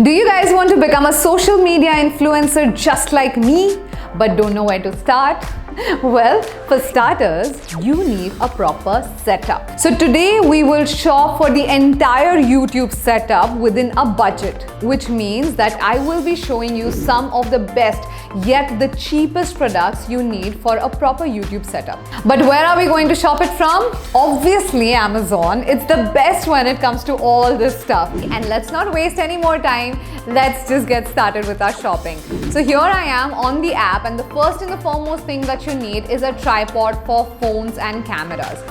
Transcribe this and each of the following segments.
Do you guys want to become a social media influencer just like me, but don't know where to start? Well, for starters, you need a proper setup. So today we will shop for the entire YouTube setup within a budget, which means that I will be showing you some of the best yet the cheapest products you need for a proper YouTube setup. But where are we going to shop it from? Obviously Amazon. It's the best when it comes to all this stuff. And let's not waste any more time. Let's just get started with our shopping. So here I am on the app, and the first and the foremost thing that you need is a tripod for phones and cameras.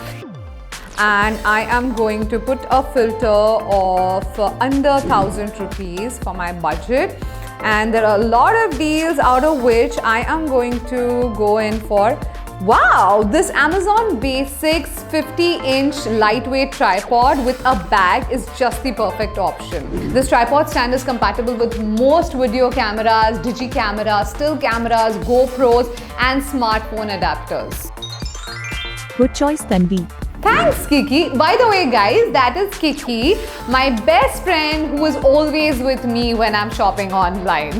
And I am going to put a filter of under 1,000 rupees for my budget. And there are a lot of deals, out of which I am going to go in for, wow, this Amazon Basics 50-inch lightweight tripod with a bag is just the perfect option. This tripod stand is compatible with most video cameras, digi cameras, still cameras, GoPros and smartphone adapters. Good choice, Tanvi. Thanks, Kiki. By the way, guys, that is Kiki, my best friend who is always with me when I'm shopping online.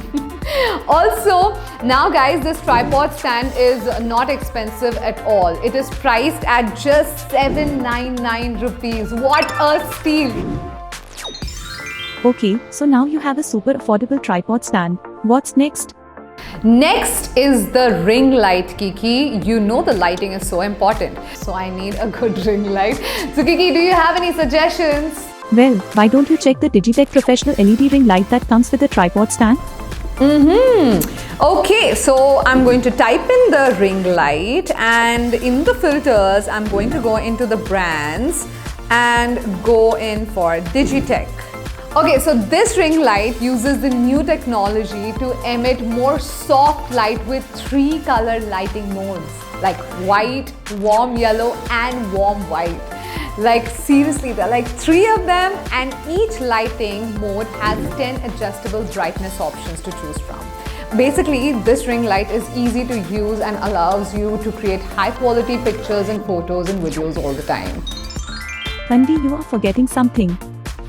Also, now guys, this tripod stand is not expensive at all. It is priced at just 799 rupees. What a steal! Okay, so now you have a super affordable tripod stand. What's next? Next is the ring light, Kiki. You know the lighting is so important. So I need a good ring light. So Kiki, do you have any suggestions? Well, why don't you check the Digitech professional LED ring light that comes with the tripod stand? Okay, so I'm going to type in the ring light, and in the filters, I'm going to go into the brands and go in for Digitech. Okay, so this ring light uses the new technology to emit more soft light with 3 color lighting modes, like white, warm yellow and warm white. Like seriously, there are like 3 of them, and each lighting mode has 10 adjustable brightness options to choose from. Basically, this ring light is easy to use and allows you to create high quality pictures and photos and videos all the time. Tanvi, you are forgetting something.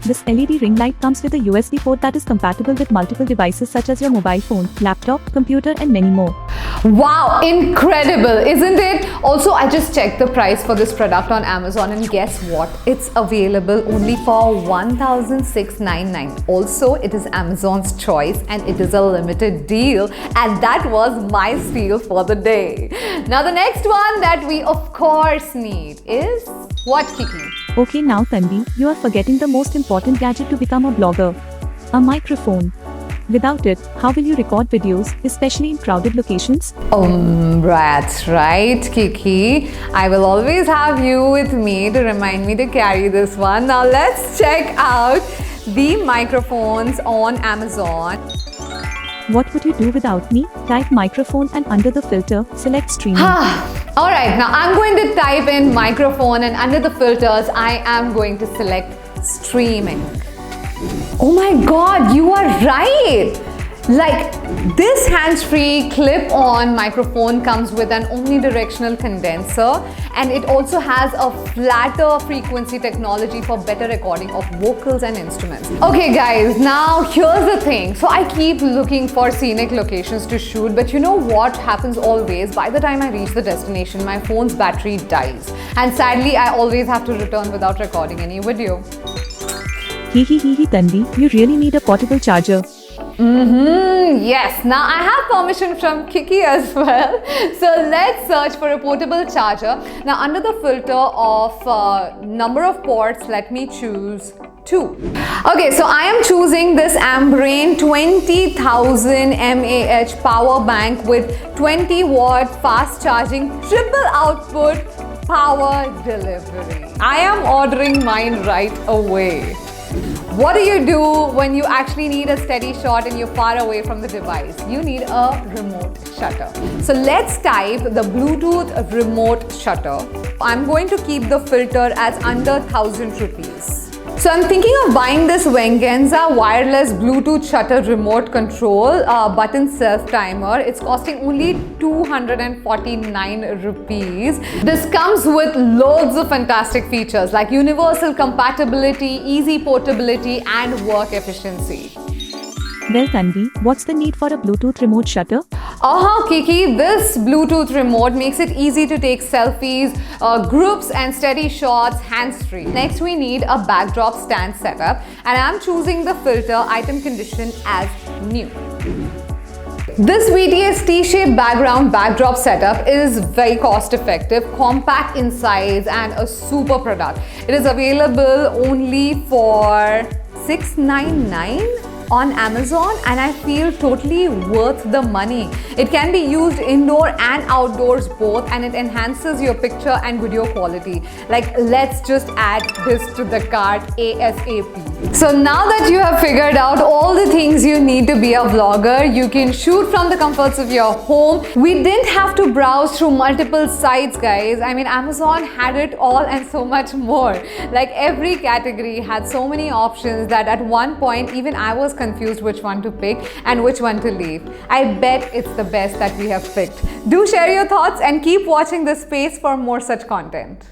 This LED ring light comes with a USB port that is compatible with multiple devices such as your mobile phone, laptop, computer and many more. Wow, incredible, isn't it? Also, I just checked the price for this product on Amazon, and guess what? It's available only for 1,699. Also, it is Amazon's choice and it is a limited deal, and that was my steal for the day. Now the next one that we of course need is what, Kiki? Okay, now Tanvi, you are forgetting the most important gadget to become a blogger. A microphone. Without it, how will you record videos, especially in crowded locations? That's right, Kiki. I will always have you with me to remind me to carry this one. Now let's check out the microphones on Amazon. What would you do without me? Type microphone and under the filter, select streaming. Alright, now I'm going to type in microphone, and under the filters, I am going to select streaming. Oh my god, you are right! Like, this hands-free clip-on microphone comes with an omnidirectional condenser, and it also has a flatter frequency technology for better recording of vocals and instruments. Okay guys, now here's the thing. So I keep looking for scenic locations to shoot, but you know what happens always? By the time I reach the destination, my phone's battery dies. And sadly, I always have to return without recording any video. Tanvi, you really need a portable charger. Yes, now I have permission from Kiki as well. So let's search for a portable charger. Now under the filter of number of ports, let me choose 2. Okay, so I am choosing this Ambrain 20,000 mAh power bank with 20 watt fast charging triple output power delivery. I am ordering mine right away. What do you do when you actually need a steady shot and you're far away from the device? You need a remote shutter. So let's type the Bluetooth remote shutter. I'm going to keep the filter as under 1,000 rupees. So I'm thinking of buying this Vengeance wireless Bluetooth shutter remote control button self timer. It's costing only 249 rupees. This comes with loads of fantastic features like universal compatibility, easy portability and work efficiency. Well, Tanvi, what's the need for a Bluetooth remote shutter? Kiki, this Bluetooth remote makes it easy to take selfies, groups and steady shots hands-free. Next, we need a backdrop stand setup, and I'm choosing the filter item condition as new. This VTS T-shaped backdrop setup is very cost effective, compact in size and a super product. It is available only for $699 on Amazon, and I feel totally worth the money. It can be used indoor and outdoors both, and it enhances your picture and video quality. Like, let's just add this to the cart ASAP. So now that you have figured out all the things you need to be a vlogger, you can shoot from the comforts of your home. We didn't have to browse through multiple sites, guys. I mean, Amazon had it all and so much more. Like, every category had so many options that at one point even I was confused which one to pick and which one to leave. I bet it's the best that we have picked. Do share your thoughts and keep watching this space for more such content.